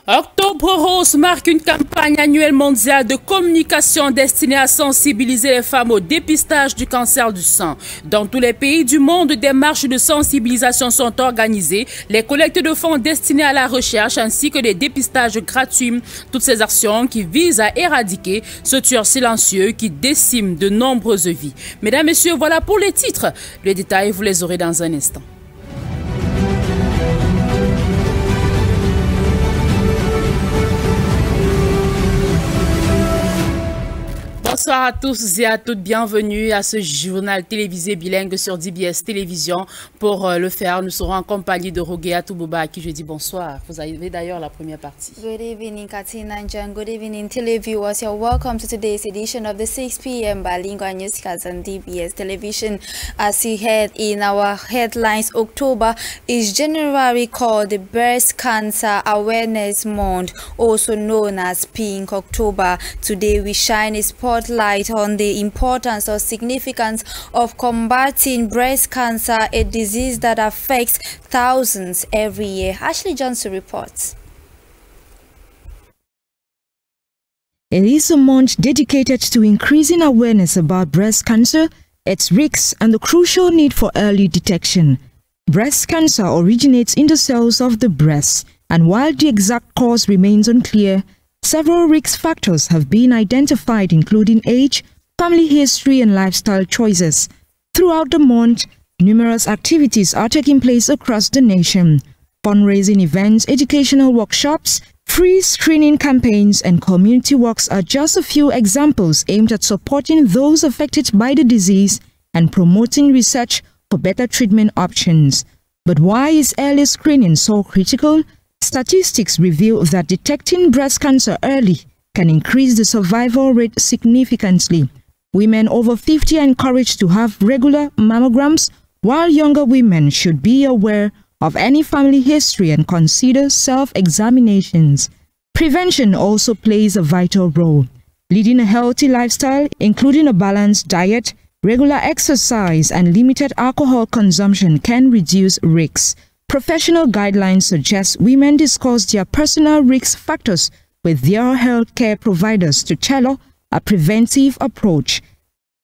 Octobre Rose marque une campagne annuelle mondiale de communication destinée à sensibiliser les femmes au dépistage du cancer du sein. Dans tous les pays du monde, des marches de sensibilisation sont organisées, les collectes de fonds destinées à la recherche ainsi que des dépistages gratuits. Toutes ces actions qui visent à éradiquer ce tueur silencieux qui décime de nombreuses vies. Mesdames, Messieurs, voilà pour les titres. Les détails, vous les aurez dans un instant. Bonsoir à tous et à toutes, bienvenue à ce journal télévisé bilingue sur Dbs Télévision. Pour le faire, nous serons en compagnie de Roguea Toubouba à qui je dis bonsoir. Vous avez d'ailleurs la première partie. Good evening, Katina and John. Good evening, televiewers. You're welcome to today's edition of the 6 p.m. bilingual newscast on Dbs Television. As you heard in our headlines, October is generally called the Breast Cancer Awareness Month, also known as Pink October. Today we shine a spotlight on the importance or significance of combating breast cancer, a disease that affects thousands every year. Ashley Johnson reports. It is a month dedicated to increasing awareness about breast cancer, its risks, and the crucial need for early detection. Breast cancer originates in the cells of the breast, and while the exact cause remains unclear, several risk factors have been identified, including age, family history, and lifestyle choices. Throughout the month, numerous activities are taking place across the nation. Fundraising events, educational workshops, free screening campaigns, and community walks are just a few examples aimed at supporting those affected by the disease and promoting research for better treatment options. But why is early screening so critical? Statistics reveal that detecting breast cancer early can increase the survival rate significantly. Women over 50 are encouraged to have regular mammograms, while younger women should be aware of any family history and consider self-examinations. Prevention also plays a vital role. Leading a healthy lifestyle, including a balanced diet, regular exercise, and limited alcohol consumption can reduce risks. Professional guidelines suggest women discuss their personal risk factors with their healthcare providers to tailor a preventive approach.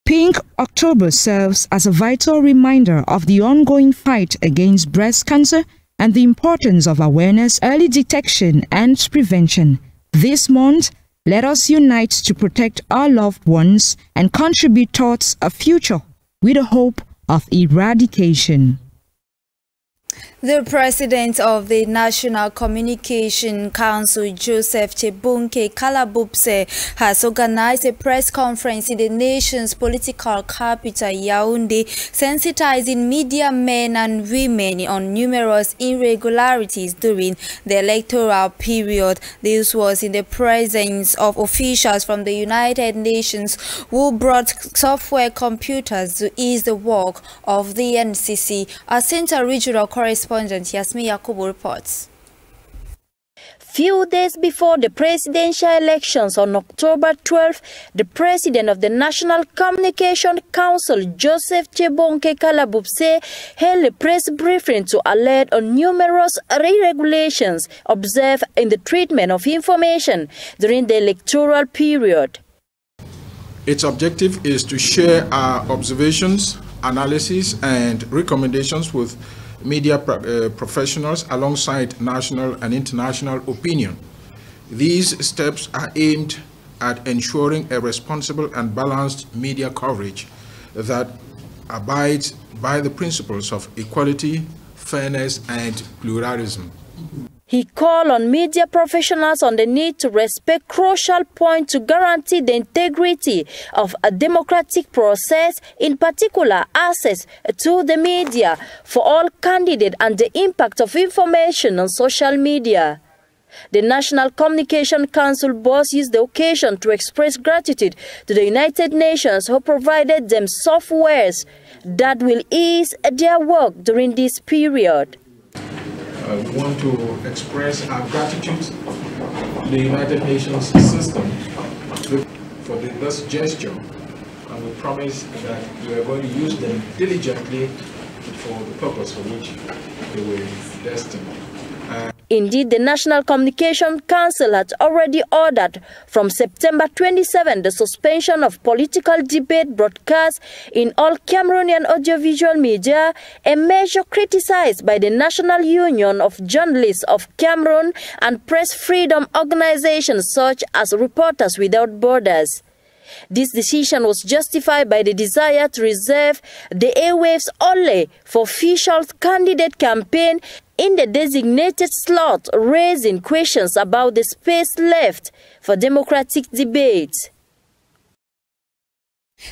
Pink October serves as a vital reminder of the ongoing fight against breast cancer and the importance of awareness, early detection, and prevention. This month, let us unite to protect our loved ones and contribute towards a future with the hope of eradication. The president of the National Communication Council, Joseph Chebunke Kalabupse, has organized a press conference in the nation's political capital, Yaoundé, sensitizing media men and women on numerous irregularities during the electoral period. This was in the presence of officials from the United Nations who brought software computers to ease the work of the NCC. Our Central Regional Correspondent Yasmi Yakubu reports. Few days before the presidential elections on October 12, the president of the National Communication Council, Joseph Chebunke Kalabupse, held a press briefing to alert on numerous irregularities observed in the treatment of information during the electoral period. Its objective is to share our observations, analysis, and recommendations with media professionals alongside national and international opinion. These steps are aimed at ensuring a responsible and balanced media coverage that abides by the principles of equality, fairness, and pluralism. He called on media professionals on the need to respect crucial points to guarantee the integrity of a democratic process, in particular access to the media for all candidates and the impact of information on social media. The National Communication Council boss used the occasion to express gratitude to the United Nations who provided them softwares that will ease their work during this period. We want to express our gratitude to the United Nations system for this gesture, and we promise that we are going to use them diligently for the purpose for which they were destined. Indeed, the National Communication Council had already ordered from September 27 the suspension of political debate broadcasts in all Cameroonian audiovisual media, a measure criticized by the National Union of Journalists of Cameroon and press freedom organizations such as Reporters Without Borders. This decision was justified by the desire to reserve the airwaves only for official candidate campaign in the designated slot, raising questions about the space left for democratic debate.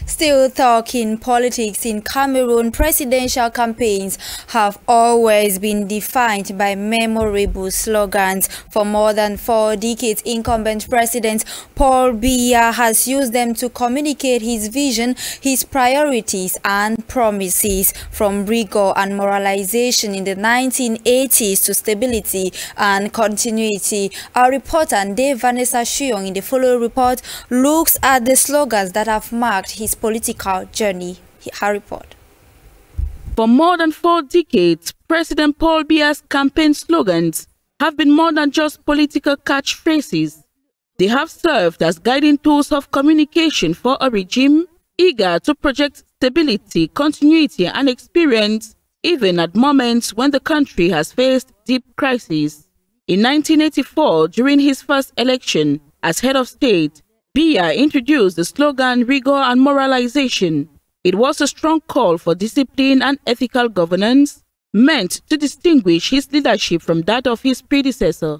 Still talking politics in Cameroon, presidential campaigns have always been defined by memorable slogans. For more than 4 decades, incumbent President Paul Biya has used them to communicate his vision, his priorities and promises, from rigor and moralization in the 1980s to stability and continuity. Our reporter Dave Vanessa Shuyong in the following report looks at the slogans that have marked his political journey. Her report. For more than 4 decades, President Paul Biya's campaign slogans have been more than just political catchphrases. They have served as guiding tools of communication for a regime eager to project stability, continuity and experience, even at moments when the country has faced deep crises. In 1984, during his first election as head of state, Biya introduced the slogan rigor and moralization. It was a strong call for discipline and ethical governance, meant to distinguish his leadership from that of his predecessor.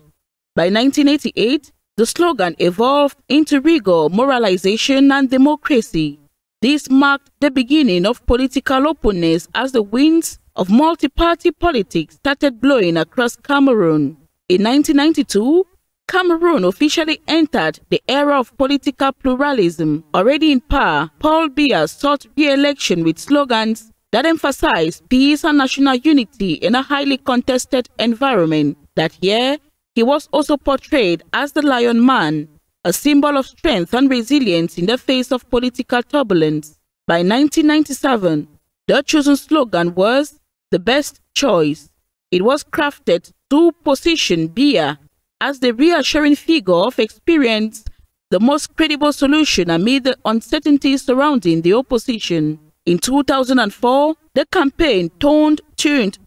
By 1988, the slogan evolved into rigor, moralization and democracy. This marked the beginning of political openness as the winds of multi-party politics started blowing across Cameroon. In 1992, Cameroon officially entered the era of political pluralism. Already in power, Paul Biya sought re-election with slogans that emphasized peace and national unity in a highly contested environment. That year, he was also portrayed as the Lion Man, a symbol of strength and resilience in the face of political turbulence. By 1997, the chosen slogan was the best choice. It was crafted to position Biya as the reassuring figure of experience, the most credible solution amid the uncertainties surrounding the opposition. In 2004, the campaign tuned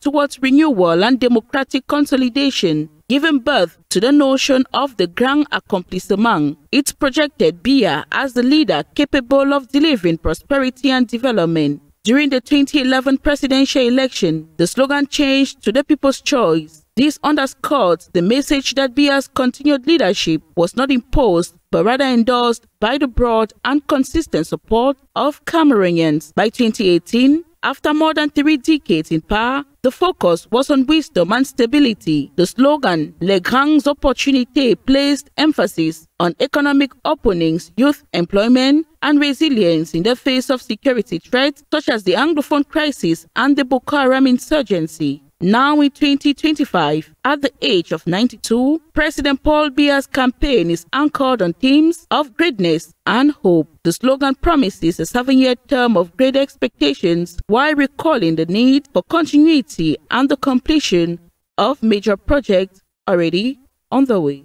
towards renewal and democratic consolidation, giving birth to the notion of the grand accomplissement. It projected Biya as the leader capable of delivering prosperity and development. During the 2011 presidential election, the slogan changed to the people's choice. This underscored the message that Biya's continued leadership was not imposed, but rather endorsed by the broad and consistent support of Cameroonians. By 2018, after more than 3 decades in power, the focus was on wisdom and stability. The slogan, Les Grandes Opportunités, placed emphasis on economic openings, youth employment, and resilience in the face of security threats such as the Anglophone crisis and the Boko Haram insurgency. Now in 2025, at the age of 92, President Paul Biya's campaign is anchored on themes of greatness and hope. The slogan promises a 7-year term of great expectations while recalling the need for continuity and the completion of major projects already on the way.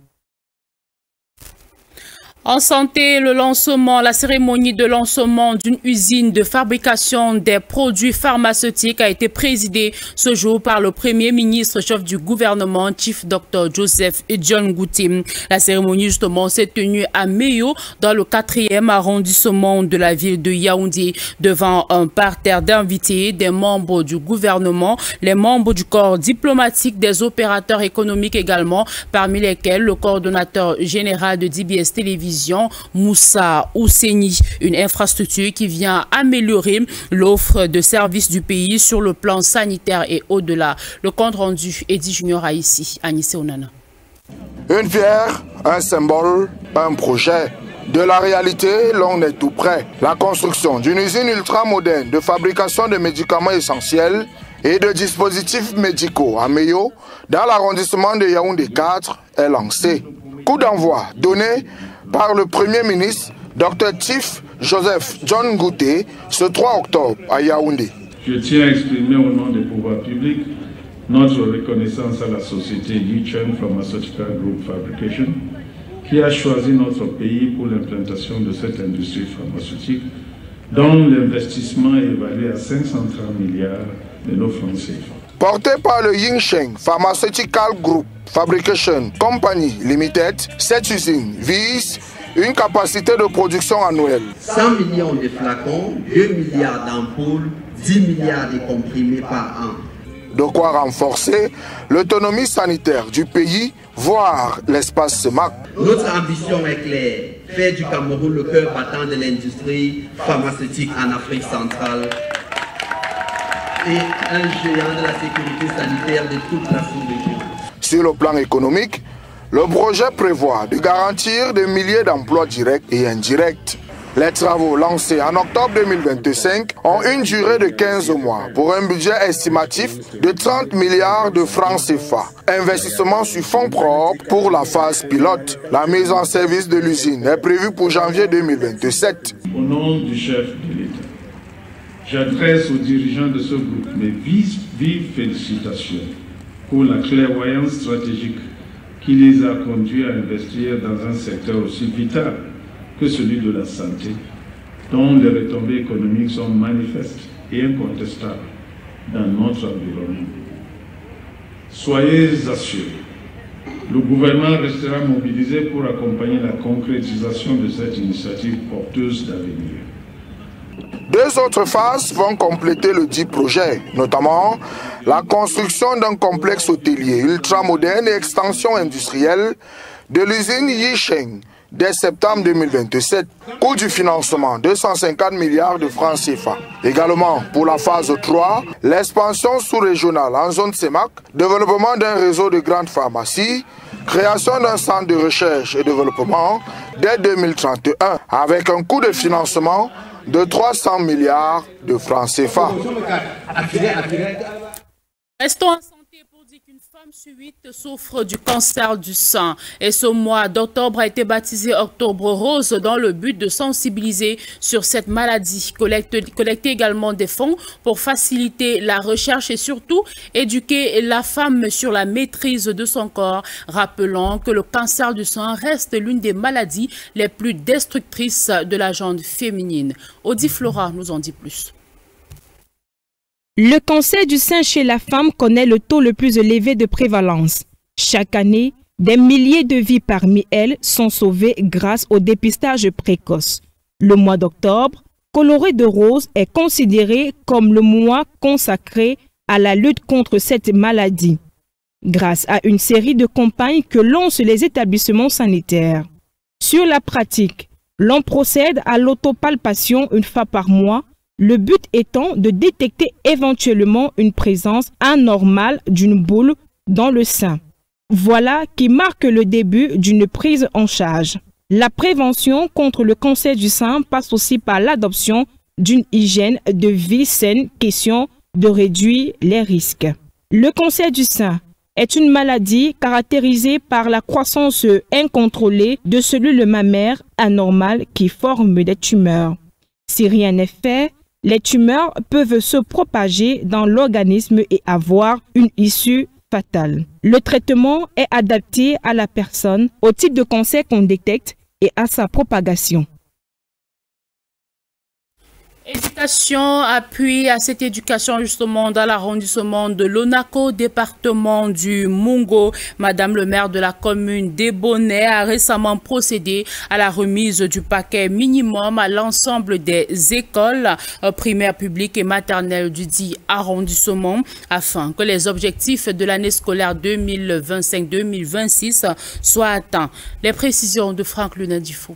En santé, la cérémonie de lancement d'une usine de fabrication des produits pharmaceutiques a été présidée ce jour par le Premier ministre chef du gouvernement, Chief Dr Joseph John Goutim. La cérémonie justement s'est tenue à Meyo, dans le 4e arrondissement de la ville de Yaoundé, devant un parterre d'invités, des membres du gouvernement, les membres du corps diplomatique, des opérateurs économiques également, parmi lesquels le coordonnateur général de Dbs Tv Moussa Ousseni, une infrastructure qui vient améliorer l'offre de services du pays sur le plan sanitaire et au-delà. Le compte rendu Eddie Junior a ici, Anissé Onana. Une pierre, un symbole, un projet. De la réalité, l'on est tout près. La construction d'une usine ultra-moderne de fabrication de médicaments essentiels et de dispositifs médicaux à Meyo, dans l'arrondissement de Yaoundé 4, est lancée. Coup d'envoi donné par le Premier ministre, Dr Chief Joseph John Goutim, ce 3 octobre à Yaoundé. Je tiens à exprimer au nom des pouvoirs publics notre reconnaissance à la société Yicheng Pharmaceutical Group Fabrication, qui a choisi notre pays pour l'implantation de cette industrie pharmaceutique, dont l'investissement est évalué à 530 milliards de nos francs CFA. Porté par le Yicheng Pharmaceutical Group Fabrication Company Limited, cette usine vise une capacité de production annuelle. 100 millions de flacons, 2 milliards d'ampoules, 10 milliards de comprimés par an. De quoi renforcer l'autonomie sanitaire du pays, voire l'espace SEMAC. Notre ambition est claire, faire du Cameroun le cœur battant de l'industrie pharmaceutique en Afrique centrale et un géant de la sécurité sanitaire de toute la sous-région. Sur le plan économique, le projet prévoit de garantir des milliers d'emplois directs et indirects. Les travaux lancés en octobre 2025 ont une durée de 15 mois pour un budget estimatif de 30 milliards de francs CFA. Investissement sur fonds propres pour la phase pilote. La mise en service de l'usine est prévue pour janvier 2027. Au nom du chef de l'État, j'adresse aux dirigeants de ce groupe mes vives félicitations pour la clairvoyance stratégique qui les a conduits à investir dans un secteur aussi vital que celui de la santé, dont les retombées économiques sont manifestes et incontestables dans notre environnement. Soyez assurés, le gouvernement restera mobilisé pour accompagner la concrétisation de cette initiative porteuse d'avenir. Deux autres phases vont compléter le dit projet, notamment la construction d'un complexe hôtelier ultramoderne et extension industrielle de l'usine Yicheng dès septembre 2027. Coût du financement 250 milliards de francs CFA. Également pour la phase 3, l'expansion sous-régionale en zone CEMAC, développement d'un réseau de grandes pharmacies, création d'un centre de recherche et développement dès 2031 avec un coût de financement de 300 milliards de francs CFA. Restons en santé pour dire qu'une femme sur 8 souffre du cancer du sein. Et ce mois d'octobre a été baptisé Octobre Rose dans le but de sensibiliser sur cette maladie. Collecter également des fonds pour faciliter la recherche et surtout éduquer la femme sur la maîtrise de son corps. Rappelons que le cancer du sein reste l'une des maladies les plus destructrices de la gente féminine. Audi Flora nous en dit plus. Le cancer du sein chez la femme connaît le taux le plus élevé de prévalence. Chaque année, des milliers de vies parmi elles sont sauvées grâce au dépistage précoce. Le mois d'octobre, coloré de rose, est considéré comme le mois consacré à la lutte contre cette maladie, grâce à une série de campagnes que lancent les établissements sanitaires. Sur la pratique, l'on procède à l'autopalpation une fois par mois, le but étant de détecter éventuellement une présence anormale d'une boule dans le sein. Voilà qui marque le début d'une prise en charge. La prévention contre le cancer du sein passe aussi par l'adoption d'une hygiène de vie saine, question de réduire les risques. Le cancer du sein est une maladie caractérisée par la croissance incontrôlée de cellules mammaires anormales qui forment des tumeurs. Si rien n'est fait, les tumeurs peuvent se propager dans l'organisme et avoir une issue fatale. Le traitement est adapté à la personne, au type de cancer qu'on détecte et à sa propagation. Éducation, appui à cette éducation justement dans l'arrondissement de l'Onako, département du Mungo. Madame le maire de la commune d'Ebonnet a récemment procédé à la remise du paquet minimum à l'ensemble des écoles primaires publiques et maternelles du dit arrondissement afin que les objectifs de l'année scolaire 2025-2026 soient atteints. Les précisions de Franck Lunadifo.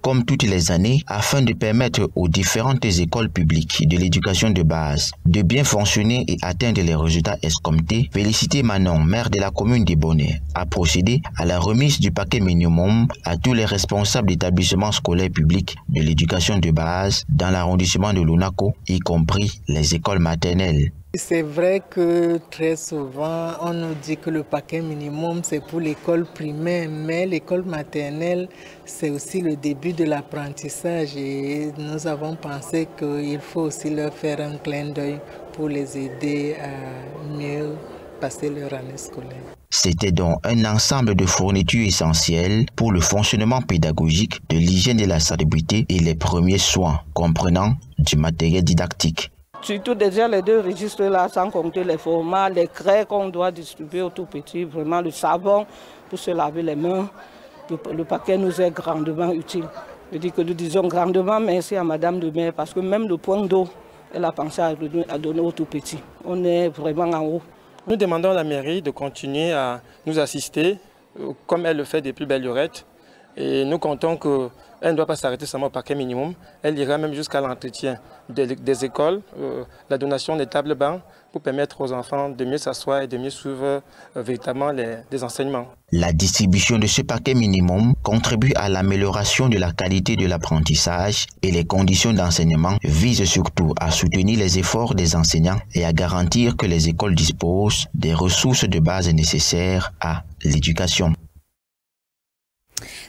Comme toutes les années, afin de permettre aux différentes écoles publiques de l'éducation de base de bien fonctionner et atteindre les résultats escomptés, Félicité Manon, maire de la commune d'Ebonnet, a procédé à la remise du paquet minimum à tous les responsables d'établissements scolaires publics de l'éducation de base dans l'arrondissement de l'Onako, y compris les écoles maternelles. C'est vrai que très souvent, on nous dit que le paquet minimum, c'est pour l'école primaire, mais l'école maternelle, c'est aussi le début de l'apprentissage et nous avons pensé qu'il faut aussi leur faire un clin d'œil pour les aider à mieux passer leur année scolaire. C'était donc un ensemble de fournitures essentielles pour le fonctionnement pédagogique de l'hygiène et la salubrité et les premiers soins, comprenant du matériel didactique. Surtout déjà les 2 registres là, sans compter les formats, les craies qu'on doit distribuer aux tout petits, vraiment le savon pour se laver les mains. Le paquet nous est grandement utile. Je dis que nous disons grandement merci à Madame le maire parce que même le point d'eau, elle a pensé à donner aux tout petits. On est vraiment en haut. Nous demandons à la mairie de continuer à nous assister, comme elle le fait depuis belle lurette. Et nous comptons qu'elle ne doit pas s'arrêter seulement au paquet minimum. Elle ira même jusqu'à l'entretien des écoles, la donation des tables bancs pour permettre aux enfants de mieux s'asseoir et de mieux suivre véritablement les enseignements. La distribution de ce paquet minimum contribue à l'amélioration de la qualité de l'apprentissage et les conditions d'enseignement vise surtout à soutenir les efforts des enseignants et à garantir que les écoles disposent des ressources de base nécessaires à l'éducation.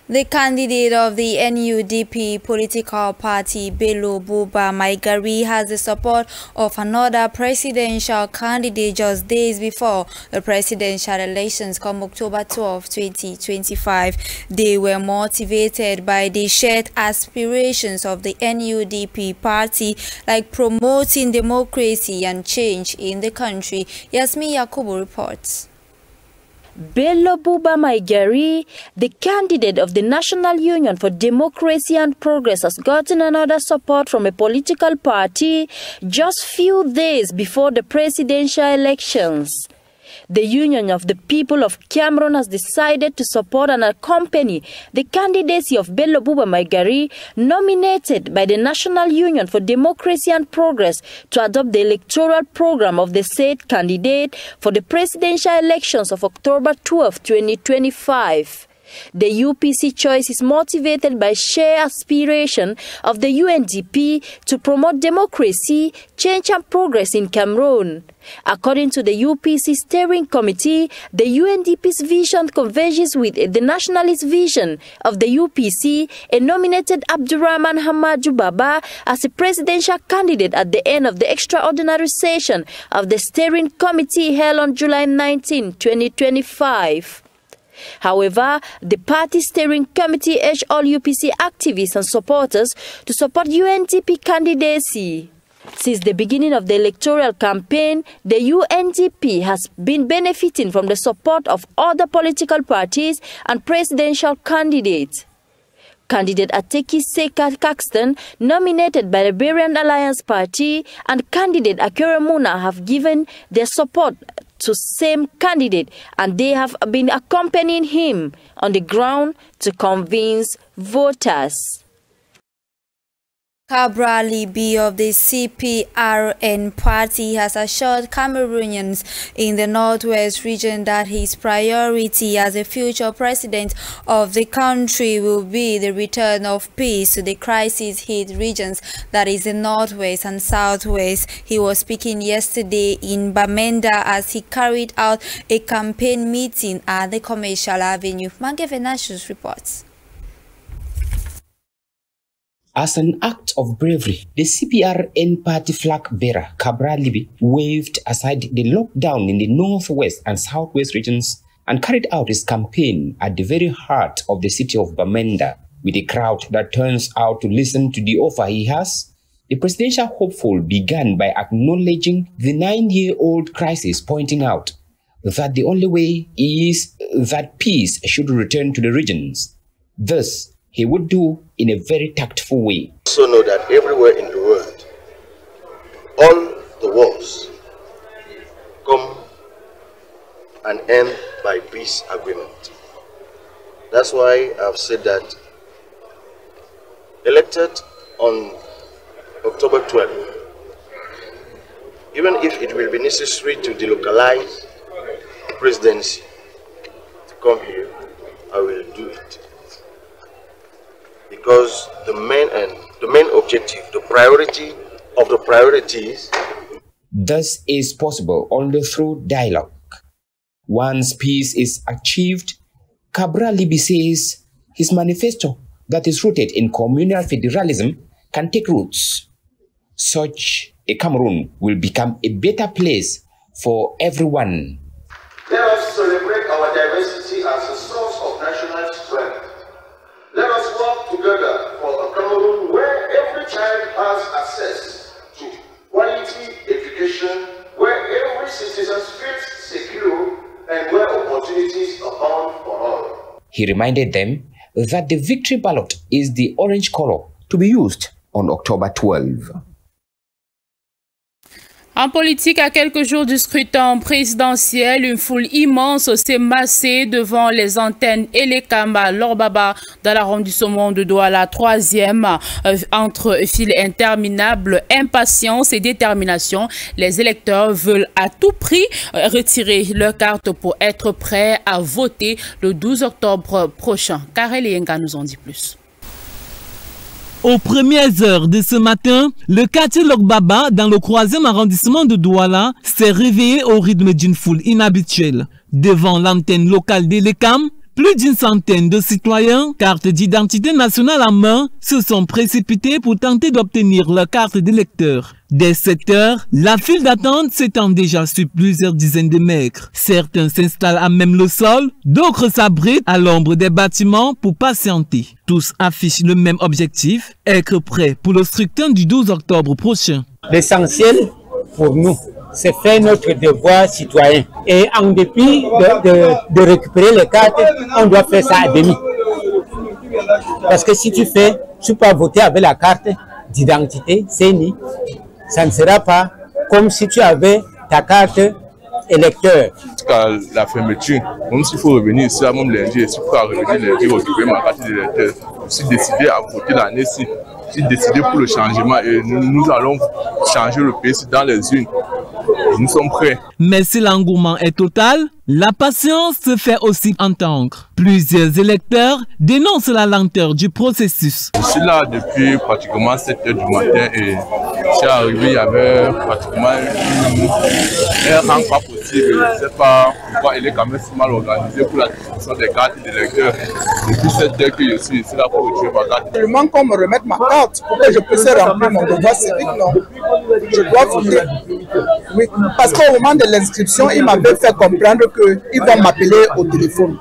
The candidate of the NUDP political party, Bello Buba Maigari, has the support of another presidential candidate just days before the presidential elections come October 12, 2025. They were motivated by the shared aspirations of the NUDP party, like promoting democracy and change in the country. Yasmin Yakubu reports. Bello Buba Maigari, the candidate of the National Union for Democracy and Progress, has gotten another support from a political party just few days before the presidential elections. The Union of the People of Cameroon has decided to support and accompany the candidacy of Bello Buba Maigari, nominated by the National Union for Democracy and Progress, to adopt the electoral program of the said candidate for the presidential elections of October 12, 2025. The UPC choice is motivated by shared aspiration of the UNDP to promote democracy, change and progress in Cameroon. According to the UPC Steering Committee, the UNDP's vision converges with the nationalist vision of the UPC and nominated Abdurrahman Hamadu Baba as a presidential candidate at the end of the extraordinary session of the Steering Committee held on July 19, 2025. However, the party steering committee urged all UPC activists and supporters to support UNDP candidacy. Since the beginning of the electoral campaign, the UNDP has been benefiting from the support of other political parties and presidential candidates. Candidate Ateki Seka Caxton, nominated by the Liberian Alliance Party, and candidate Akere Muna have given their support to same candidate, and they have been accompanying him on the ground to convince voters. Cabral Libi of the CPRN party has assured Cameroonians in the Northwest region that his priority as a future president of the country will be the return of peace to the crisis-hit regions, that is the Northwest and Southwest. He was speaking yesterday in Bamenda as he carried out a campaign meeting at the Commercial Avenue. Mange Venatius reports. As an act of bravery, the CPRN party flag bearer, Cabral Libi, waved aside the lockdown in the northwest and southwest regions and carried out his campaign at the very heart of the city of Bamenda. With a crowd that turns out to listen to the offer he has, the presidential hopeful began by acknowledging the 9-year-old crisis, pointing out that the only way is that peace should return to the regions. Thus, he would do in a very tactful way. So know that everywhere in the world, all the wars come and end by peace agreement. That's why I've said that elected on October 12th, even if it will be necessary to delocalize presidency to come here, I will do it. Because the main objective, the priority of the priorities. Thus is possible only through dialogue. Once peace is achieved, Cabral Libi says his manifesto that is rooted in communal federalism can take roots. Such a Cameroon will become a better place for everyone. Let us celebrate our diversity as a source of national strength. Let us work together for a Cameroon where every child has access to quality education, where every citizen feels secure, and where opportunities abound for all. He reminded them that the victory ballot is the orange color to be used on October 12. En politique, à quelques jours du scrutin présidentiel, une foule immense s'est massée devant les antennes et les caméras Lorbaba dans l'arrondissement de Douala, troisième, entre files interminables, impatience et détermination. Les électeurs veulent à tout prix retirer leur carte pour être prêts à voter le 12 octobre prochain. Karel et Yenga nous en dit plus. Aux premières heures de ce matin, le quartier Lorbaba, dans le 3e arrondissement de Douala, s'est réveillé au rythme d'une foule inhabituelle. Devant l'antenne locale d'Elekam, plus d'une centaine de citoyens, carte d'identité nationale en main, se sont précipités pour tenter d'obtenir leur carte d'électeur. Dès 7 heures, la file d'attente s'étend déjà sur plusieurs dizaines de mètres. Certains s'installent à même le sol, d'autres s'abritent à l'ombre des bâtiments pour patienter. Tous affichent le même objectif, être prêts pour le scrutin du 12 octobre prochain. L'essentiel pour nous, c'est faire notre devoir citoyen. Et en dépit de récupérer les cartes, on doit faire ça à demi. Parce que si tu peux voter avec la carte d'identité, CENI, ça ne sera pas comme si tu avais ta carte électeur. Jusqu'à la fermeture, même s'il faut revenir ici, même lundi, s'il faut revenir lundi, retrouver ma carte d'électeur. Je suis décidé à voter l'année-ci. Je suis décidé pour le changement et nous allons changer le pays dans les urnes. Nous sommes prêts. Mais si l'engouement est total, la patience se fait aussi entendre. Plusieurs électeurs dénoncent la lenteur du processus. Je suis là depuis pratiquement 7 heures du matin et je suis arrivé, il y avait pratiquement un rang pas possible. Je ne sais pas pourquoi il est quand même si mal organisé pour la distribution des cartes d'électeurs. Depuis 7 heures que je suis ici là pour retirer ma carte. Il manque qu'on me remette ma carte pour que je puisse remplir mon devoir civique, non. Je dois voter. Oui, parce qu'au moment de l'inscription, il m'avait fait comprendre qu'ils vont m'appeler au téléphone.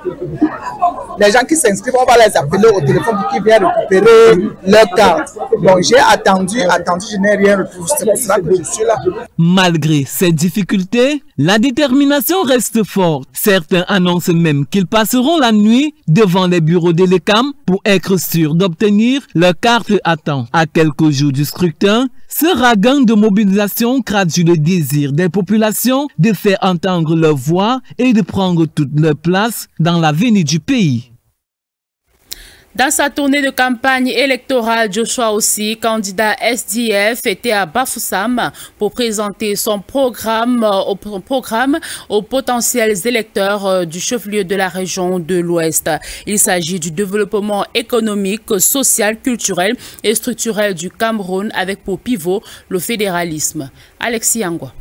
Les gens qui s'inscrivent, on va les appeler au téléphone pour qu'ils viennent récupérer leur carte. Donc j'ai attendu, je n'ai rien retrouvé. C'est pour ça que je suis là. Malgré ces difficultés, la détermination reste forte. Certains annoncent même qu'ils passeront la nuit devant les bureaux d'Elekam pour être sûrs d'obtenir leur carte à temps. À quelques jours du scrutin, ce ragan de mobilisation traduit le désir des populations de faire entendre leur voix et de prendre toute leur place dans l'avenir du pays. Dans sa tournée de campagne électorale, Joshua aussi, candidat SDF, était à Bafoussam pour présenter son programme aux potentiels électeurs du chef-lieu de la région de l'Ouest. Il s'agit du développement économique, social, culturel et structurel du Cameroun avec pour pivot le fédéralisme. Alexis Angwa.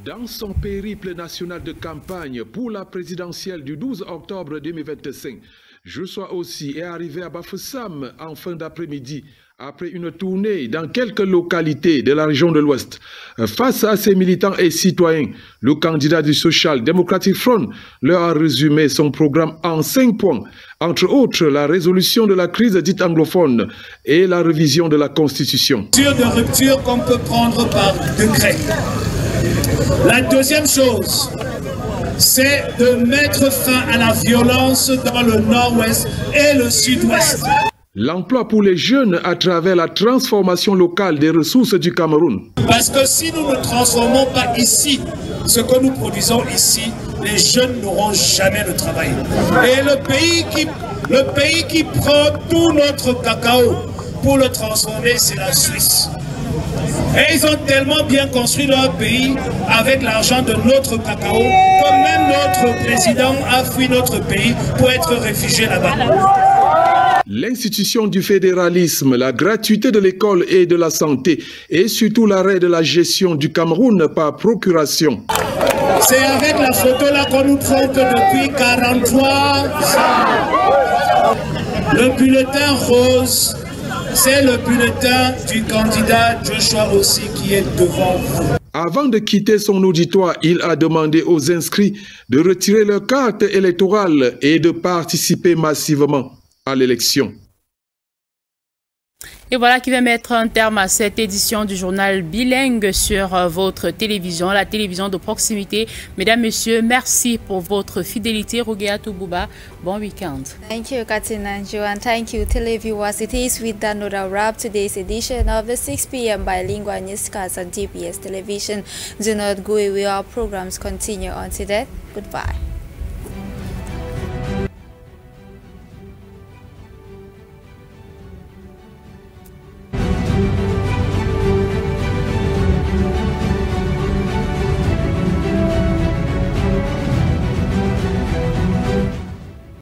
Dans son périple national de campagne pour la présidentielle du 12 octobre 2025, Joshua aussi est arrivé à Bafoussam en fin d'après-midi après une tournée dans quelques localités de la région de l'Ouest. Face à ses militants et citoyens, le candidat du Social Democratic Front leur a résumé son programme en 5 points, entre autres la résolution de la crise dite anglophone et la révision de la Constitution. De rupture qu'on peut prendre par décret. La deuxième chose, c'est de mettre fin à la violence dans le nord-ouest et le sud-ouest. L'emploi pour les jeunes à travers la transformation locale des ressources du Cameroun. Parce que si nous ne transformons pas ici ce que nous produisons ici, les jeunes n'auront jamais de travail. Et le pays qui prend tout notre cacao pour le transformer, c'est la Suisse. Et ils ont tellement bien construit leur pays avec l'argent de notre cacao que même notre président a fui notre pays pour être réfugié là-bas. L'institution du fédéralisme, la gratuité de l'école et de la santé et surtout l'arrêt de la gestion du Cameroun par procuration. C'est avec la photo là qu'on nous trompe depuis 43 ans. Le bulletin rose c'est le bulletin du candidat Joshua aussi qui est devant vous. Avant de quitter son auditoire, il a demandé aux inscrits de retirer leur carte électorale et de participer massivement à l'élection. Et voilà qui va mettre un terme à cette édition du journal bilingue sur votre télévision, la télévision de proximité. Mesdames, Messieurs, merci pour votre fidélité. Rogea Toubouba, bon week-end. Thank you, Katinanjo, and thank you, televiewers. It is with that note that wrap today's edition of the 6 p.m. bilingual newscast on Dbs Television. Do not go away, our programs continue. Until then, goodbye.